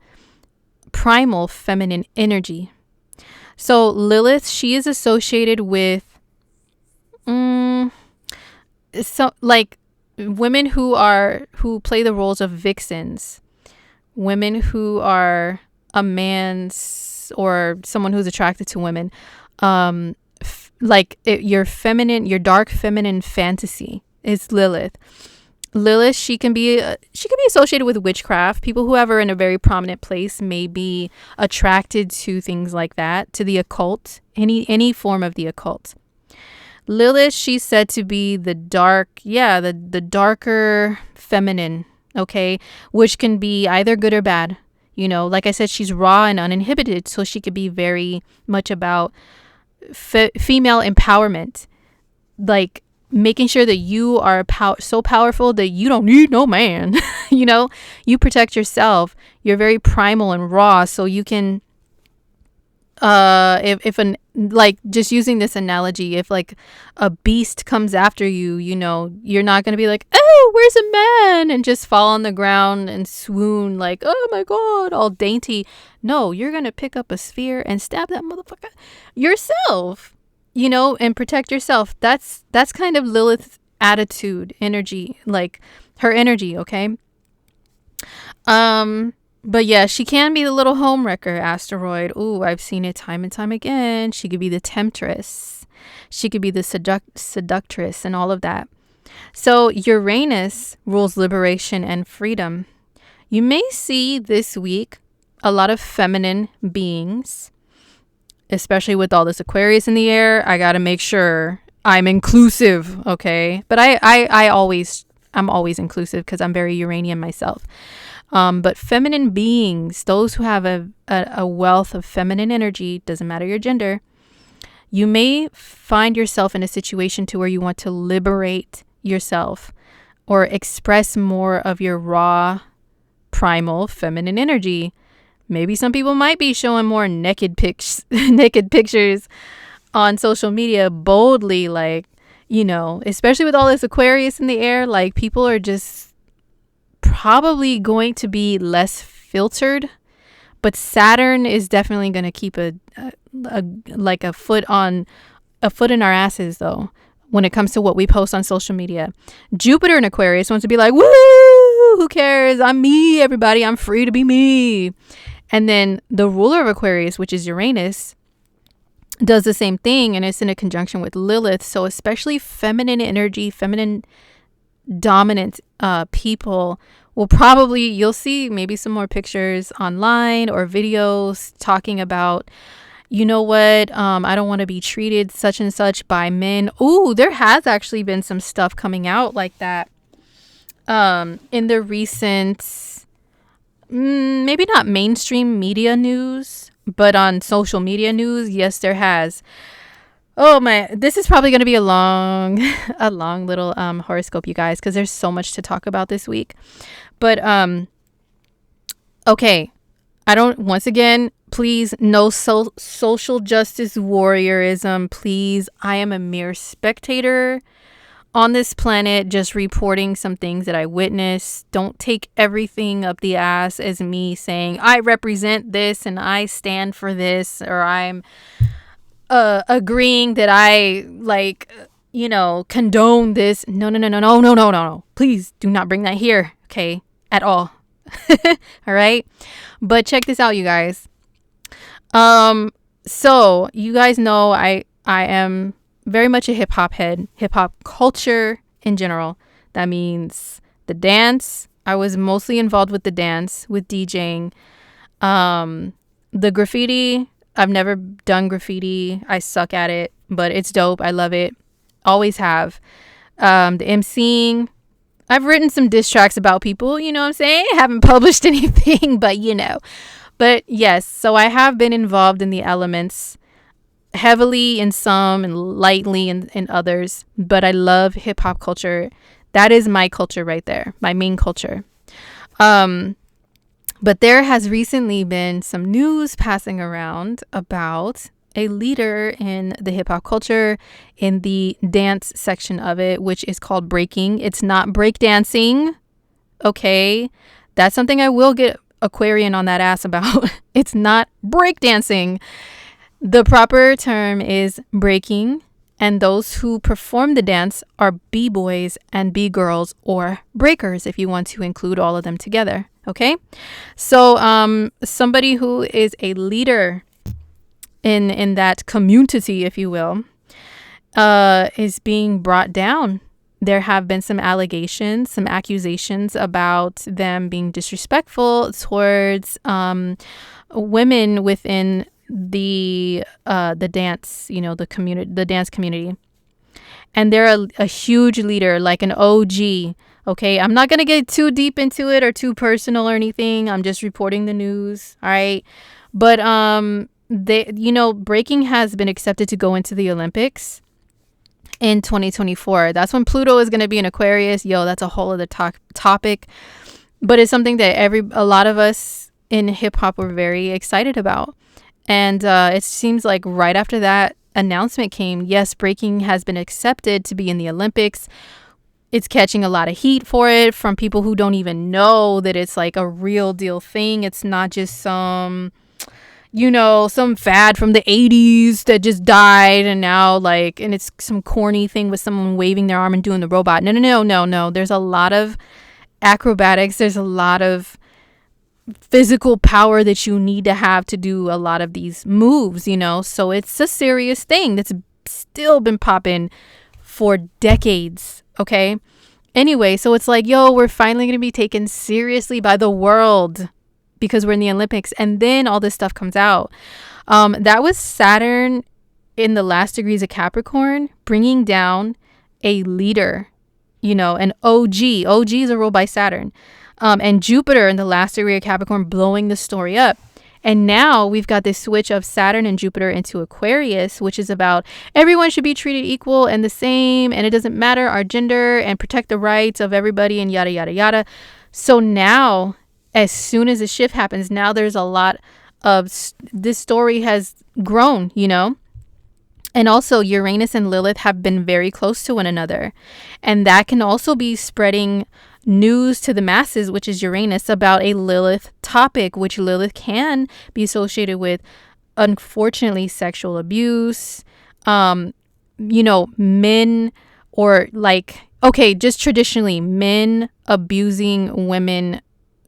primal feminine energy. So Lilith, she is associated with so like women who play the roles of vixens, women who are a man's or someone who's attracted to women, your dark feminine fantasy is Lilith. Lilith, she can be associated with witchcraft. People who have her in a very prominent place may be attracted to things like that, to the occult, any form of the occult. Lilith, she's said to be the darker feminine, okay, which can be either good or bad. Like I said, she's raw and uninhibited, so she could be very much about female empowerment, like making sure that you are so powerful that you don't need no man. You protect yourself. You're very primal and raw, so you can just using this analogy, if like a beast comes after you, you're not going to be like, oh, where's a man, and just fall on the ground and swoon like, oh my god, all dainty. No, you're going to pick up a spear and stab that motherfucker yourself, and protect yourself. That's kind of Lilith's attitude, energy, like her energy, okay? But yeah, she can be the little homewrecker asteroid. I've seen it time and time again. She could be the temptress. She could be the seductress and all of that. So Uranus rules liberation and freedom. You may see this week a lot of feminine beings, especially with all this Aquarius in the air. I got to make sure I'm inclusive, okay? But I'm always inclusive because I'm very Uranian myself. But feminine beings, those who have a wealth of feminine energy, doesn't matter your gender, you may find yourself in a situation to where you want to liberate yourself or express more of your raw, primal feminine energy. Maybe some people might be showing more naked pictures on social media boldly, like, especially with all this Aquarius in the air, like people are just probably going to be less filtered, but Saturn is definitely going to keep a foot in our asses though when it comes to what we post on social media. Jupiter in Aquarius wants to be like, woo, who cares? I'm me, everybody. I'm free to be me. And then the ruler of Aquarius, which is Uranus, does the same thing, and it's in a conjunction with Lilith. So especially feminine energy, feminine dominant people you'll see maybe some more pictures online or videos talking about, you know what, I don't want to be treated such and such by men. Ooh, there has actually been some stuff coming out like that in the recent, maybe not mainstream media news, but on social media news. Yes, there has. Oh my, this is probably going to be a long a long little horoscope, you guys, because there's so much to talk about this week. But okay, I don't, once again, please, no social justice warriorism, please. I am a mere spectator on this planet, just reporting some things that I witnessed. Don't take everything up the ass as me saying I represent this and I stand for this, or I'm agreeing that I, like, you know, condone this. No. Please do not bring that here, okay? At all. All right? But check this out, you guys. So you guys know I am very much a hip hop head, hip hop culture in general. That means the dance. I was mostly involved with the dance, with DJing. The graffiti, I've never done graffiti. I suck at it, but it's dope. I love it. Always have. The emceeing, I've written some diss tracks about people, you know what I'm saying? Haven't published anything, but you know. But yes, so I have been involved in the elements, heavily in some and lightly in others, but I love hip hop culture. That is my culture right there, my main culture. But there has recently been some news passing around about a leader in the hip hop culture, in the dance section of it, which is called breaking. It's not breakdancing. Okay. That's something I will get Aquarian on that ass about. It's not breakdancing. The proper term is breaking, and those who perform the dance are b-boys and b-girls, or breakers, if you want to include all of them together. Okay, so somebody who is a leader in that community, if you will, is being brought down. There have been some allegations, some accusations about them being disrespectful towards women within the dance, you know, the dance community. And they're a huge leader, like an OG. Okay, I'm not going to get too deep into it or too personal or anything. I'm just reporting the news. All right. But, they, you know, breaking has been accepted to go into the Olympics in 2024. That's when Pluto is going to be in Aquarius. Yo, that's a whole other topic. But it's something that a lot of us in hip hop were very excited about. And it seems like right after that announcement came, yes, breaking has been accepted to be in the Olympics. It's catching a lot of heat for it from people who don't even know that it's like a real deal thing. It's not just some, you know, some fad from the 80s that just died and now, like, and it's some corny thing with someone waving their arm and doing the robot. No. There's a lot of acrobatics. There's a lot of physical power that you need to have to do a lot of these moves, you know. So it's a serious thing that's still been popping for decades. Okay. Anyway, so it's like, yo, we're finally going to be taken seriously by the world because we're in the Olympics. And then all this stuff comes out. That was Saturn in the last degrees of Capricorn, bringing down a leader, you know, an OG. OG is a rule by Saturn. And Jupiter in the last degree of Capricorn blowing the story up. And now we've got this switch of Saturn and Jupiter into Aquarius, which is about everyone should be treated equal and the same, and it doesn't matter our gender, and protect the rights of everybody, and yada, yada, yada. So now, as soon as the shift happens, now there's a lot of this story has grown, you know. And also Uranus and Lilith have been very close to one another. And that can also be spreading news to the masses, which is Uranus, about a Lilith topic, which Lilith can be associated with, unfortunately, sexual abuse, you know, men, or like, okay, just traditionally men abusing women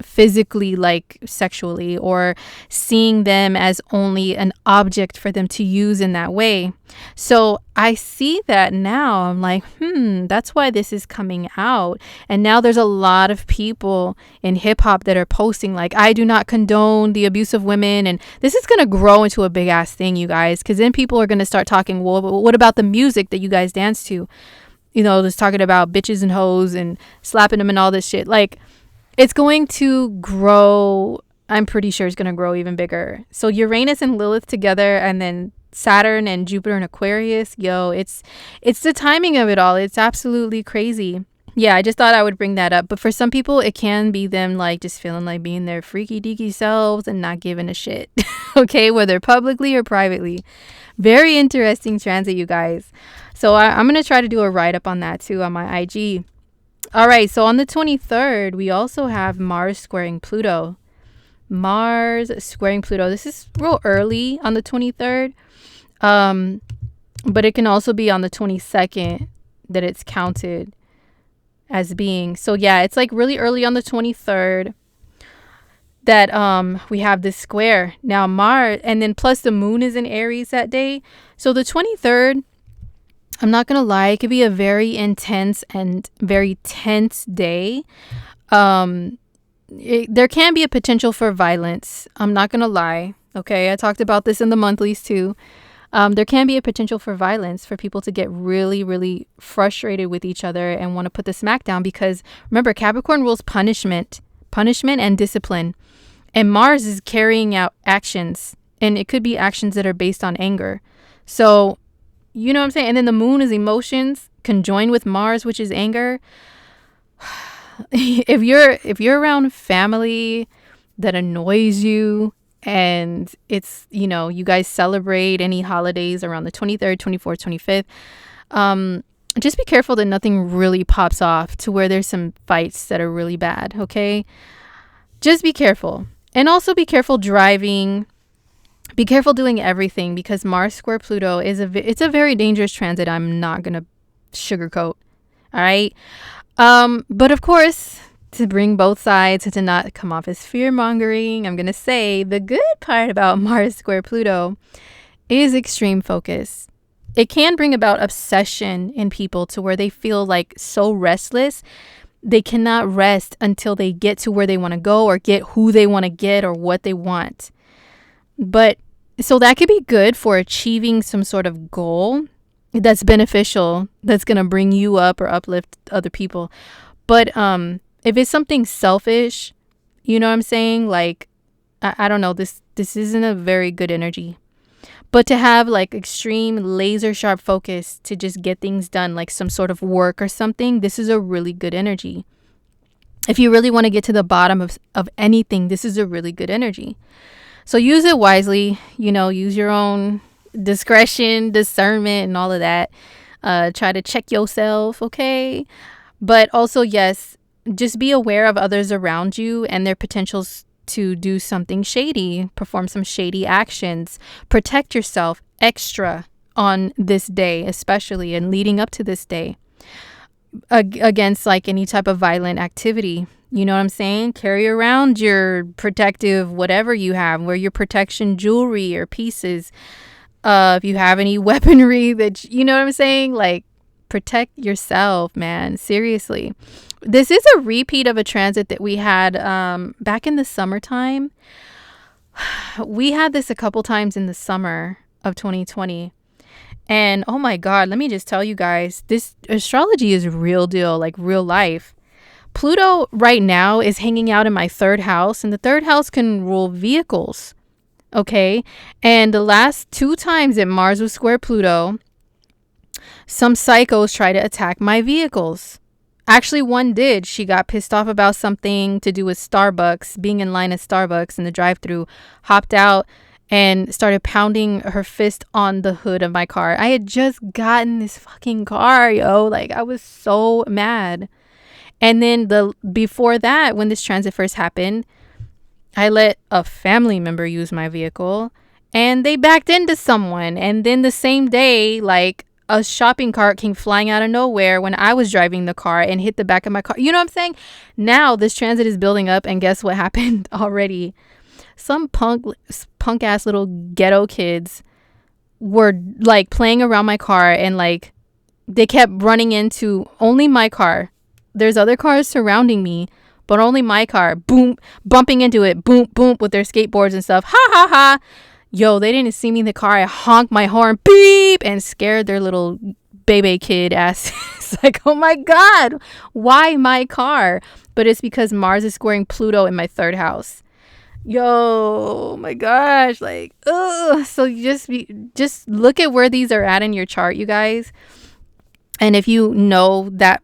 physically, like sexually, or seeing them as only an object for them to use in that way. So I see that now. I'm like, that's why this is coming out. And now there's a lot of people in hip hop that are posting like, I do not condone the abuse of women. And this is going to grow into a big ass thing, you guys, because then people are going to start talking, well, what about the music that you guys dance to? You know, just talking about bitches and hoes and slapping them and all this shit. Like, it's going to grow. I'm pretty sure it's going to grow even bigger. So Uranus and Lilith together, and then Saturn and Jupiter and Aquarius. Yo, it's the timing of it all. It's absolutely crazy. Yeah, I just thought I would bring that up. But for some people, it can be them like just feeling like being their freaky deaky selves and not giving a shit. Okay, whether publicly or privately. Very interesting transit, you guys. So I'm going to try to do a write-up on that too on my IG. All right, so on the 23rd, we also have Mars squaring Pluto. Mars squaring Pluto. This is real early on the 23rd. But it can also be on the 22nd that it's counted as being. So yeah, it's like really early on the 23rd that we have this square. Now Mars, and then plus the moon is in Aries that day. So the 23rd, I'm not going to lie, it could be a very intense and very tense day. There can be a potential for violence. I'm not going to lie. Okay, I talked about this in the monthlies too. There can be a potential for violence, for people to get really, really frustrated with each other and want to put the smack down, because remember, Capricorn rules punishment and discipline. And Mars is carrying out actions, and it could be actions that are based on anger. So, you know what I'm saying? And then the moon is emotions conjoined with Mars, which is anger. If you're around family that annoys you, and it's, you know, you guys celebrate any holidays around the 23rd, 24th, 25th, just be careful that nothing really pops off to where there's some fights that are really bad. Okay, just be careful. And also be careful driving. Be careful doing everything, because Mars square Pluto it's a very dangerous transit. I'm not going to sugarcoat. All right. But of course, to bring both sides and to not come off as fear mongering, I'm going to say the good part about Mars square Pluto is extreme focus. It can bring about obsession in people to where they feel like so restless. They cannot rest until they get to where they want to go, or get who they want to get, or what they want. But so that could be good for achieving some sort of goal that's beneficial, that's going to bring you up or uplift other people. But if it's something selfish, you know what I'm saying? Like, I don't know, this isn't a very good energy. But to have like extreme laser sharp focus to just get things done, like some sort of work or something, this is a really good energy. If you really want to get to the bottom of anything, this is a really good energy. So use it wisely, you know, use your own discretion, discernment, and all of that. Try to check yourself, okay? But also, yes, just be aware of others around you and their potentials to do something shady, perform some shady actions. Protect yourself extra on this day, especially, and leading up to this day, against like any type of violent activity. You know what I'm saying? Carry around your protective whatever you have, wear your protection jewelry or pieces. If you have any weaponry that, you know what I'm saying? Like, protect yourself, man. Seriously. This is a repeat of a transit that we had back in the summertime. We had this a couple times in the summer of 2020. And oh my God, let me just tell you guys, this astrology is real deal, like real life. Pluto right now is hanging out in my third house, and the third house can rule vehicles. Okay. And the last 2 times that Mars was square Pluto, some psychos try to attack my vehicles. Actually, one did. She got pissed off about something to do with Starbucks, being in line at Starbucks in the drive-thru, hopped out and started pounding her fist on the hood of my car. I had just gotten this fucking car, yo. Like, I was so mad. And then before that, when this transit first happened, I let a family member use my vehicle, and they backed into someone. And then the same day, like, a shopping cart came flying out of nowhere when I was driving the car and hit the back of my car. You know what I'm saying? Now this transit is building up, and guess what happened already? Some punk ass little ghetto kids were like playing around my car, and like they kept running into only my car. There's other cars surrounding me, but only my car. Boom, bumping into it. Boom, boom, with their skateboards and stuff. Ha ha ha. Yo, they didn't see me in the car. I honked my horn, beep, and scared their little baby kid ass. It's like, oh my God, why my car? But it's because Mars is squaring Pluto in my third house. Yo, oh my gosh, like, ugh. So you just look at where these are at in your chart, you guys. And if you know that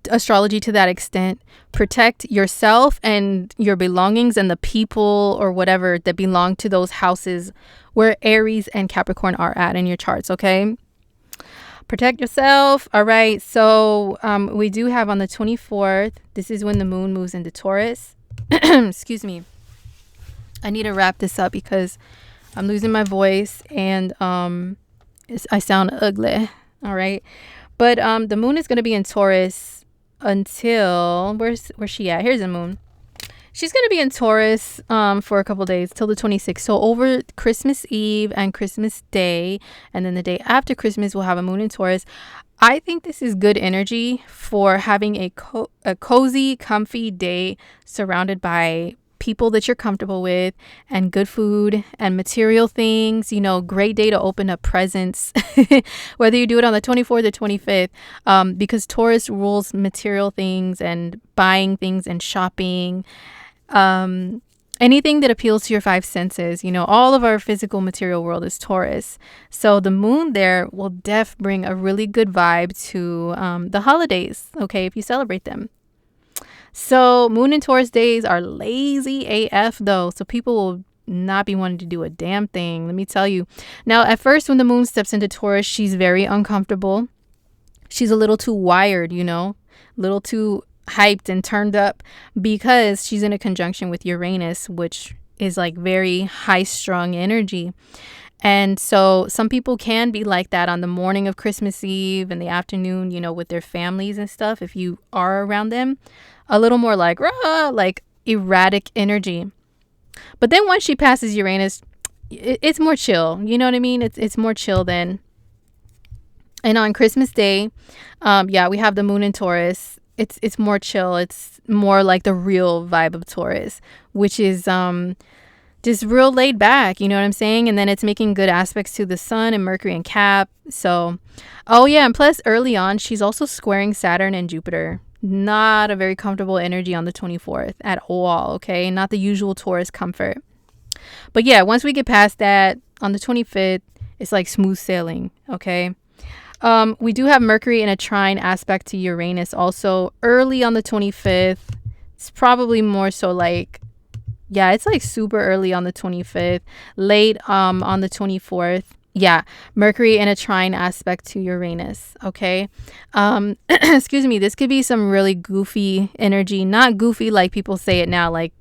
astrology to that extent, protect yourself and your belongings and the people or whatever that belong to those houses where Aries and Capricorn are at in your charts. Okay, protect yourself. All right, so we do have on the 24th, this is when the moon moves into Taurus. Excuse me, I need to wrap this up because I'm losing my voice and I sound ugly. All right, but the moon is going to be in Taurus until where's she at? Here's the moon. She's going to be in Taurus for a couple days till the 26th. So over Christmas Eve and Christmas Day, and then the day after Christmas, we'll have a moon in Taurus. I think this is good energy for having a cozy, comfy day surrounded by people that you're comfortable with and good food and material things. You know, great day to open up presents, whether you do it on the 24th or 25th, because Taurus rules material things and buying things and shopping, anything that appeals to your five senses. You know, all of our physical material world is Taurus. So the moon there will bring a really good vibe to the holidays, okay, if you celebrate them. So moon and Taurus days are lazy AF though. So people will not be wanting to do a damn thing. Let me tell you. Now, at first, when the moon steps into Taurus, she's very uncomfortable. She's a little too wired, you know, a little too hyped and turned up because she's in a conjunction with Uranus, which is like very high strung energy. And so some people can be like that on the morning of Christmas Eve and the afternoon, you know, with their families and stuff. If you are around them, a little more like, rah, like erratic energy. But then once she passes Uranus, it's more chill. You know what I mean? It's more chill then. And on Christmas Day, we have the moon in Taurus. It's more chill. It's more like the real vibe of Taurus, which is just real laid back, you know what I'm saying? And then it's making good aspects to the sun and Mercury and Cap. So, oh yeah, and plus early on, she's also squaring Saturn and Jupiter. Not a very comfortable energy on the 24th at all, okay? Not the usual Taurus comfort. But yeah, once we get past that, on the 25th, it's like smooth sailing, okay? We do have Mercury in a trine aspect to Uranus also early on the 25th. It's probably more so like, yeah, it's like super early on the 25th, late on the 24th. Yeah, Mercury in a trine aspect to Uranus, okay? Excuse me, this could be some really goofy energy. Not goofy like people say it now, like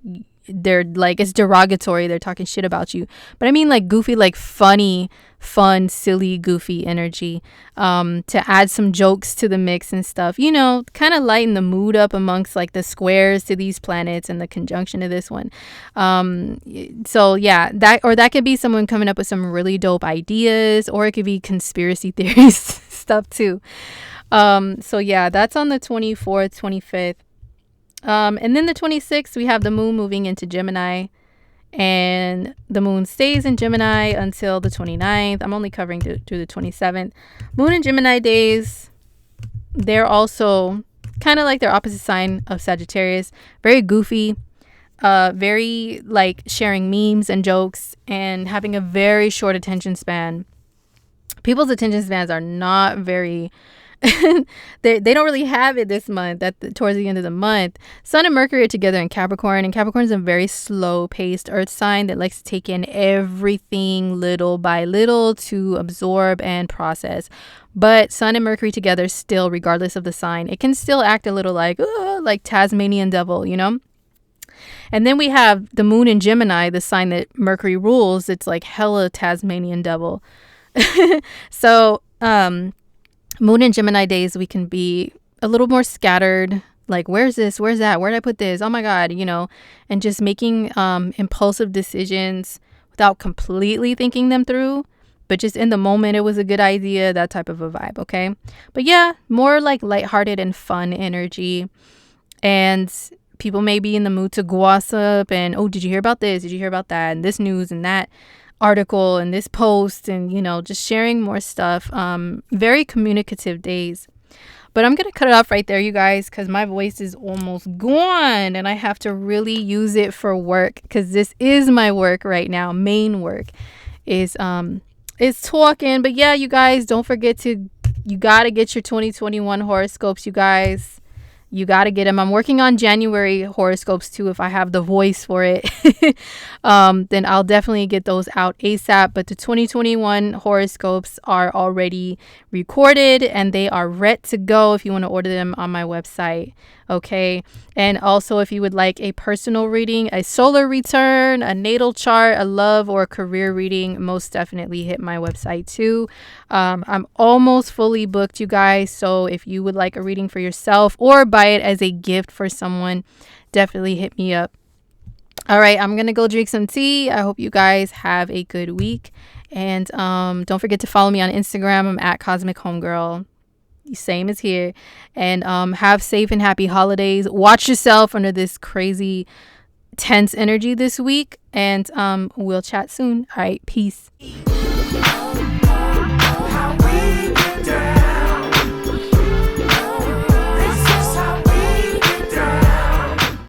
they're like, it's derogatory, they're talking shit about you. But I mean like goofy, like funny, fun, silly, goofy energy, to add some jokes to the mix and stuff, you know, kind of lighten the mood up amongst like the squares to these planets and the conjunction of this one. So yeah, that could be someone coming up with some really dope ideas, or it could be conspiracy theories stuff too. So yeah, that's on the 24th, 25th. And then the 26th, we have the moon moving into Gemini, and the moon stays in Gemini until the 29th. I'm only covering through the 27th. Moon and Gemini days, they're also kind of like their opposite sign of Sagittarius. Very goofy, very like sharing memes and jokes and having a very short attention span. People's attention spans are not very... they don't really have it this month, towards the end of the month. Sun and Mercury are together in Capricorn, and Capricorn is a very slow paced earth sign that likes to take in everything little by little to absorb and process. But Sun and Mercury together still, regardless of the sign, it can still act a little like Tasmanian devil, you know. And then we have the moon in Gemini, the sign that Mercury rules. It's like hella Tasmanian devil. So Moon and Gemini days, we can be a little more scattered. Like, where's this? Where's that? Where did I put this? Oh my God, and just making impulsive decisions without completely thinking them through. But just in the moment, it was a good idea, that type of a vibe, okay? But yeah, more like lighthearted and fun energy. And people may be in the mood to gossip and, oh, did you hear about this? Did you hear about that? And this news and that article and this post and, just sharing more stuff. Very communicative days. But I'm going to cut it off right there, you guys, because my voice is almost gone and I have to really use it for work, because this is my work right now. Main work is talking. But yeah, you guys, don't forget you got to get your 2021 horoscopes, you guys. You got to get them. I'm working on January horoscopes too. If I have the voice for it, then I'll definitely get those out ASAP. But the 2021 horoscopes are already recorded and they are ready to go if you want to order them on my website. Okay. And also, if you would like a personal reading, a solar return, a natal chart, a love or career reading, most definitely hit my website too. I'm almost fully booked, you guys. So if you would like a reading for yourself or buy it as a gift for someone, definitely hit me up. All right, I'm going to go drink some tea. I hope you guys have a good week. And don't forget to follow me on Instagram. I'm at Cosmic Homegirl. Same as here. And have safe and happy holidays. Watch yourself under this crazy tense energy this week. And we'll chat soon. All right, peace.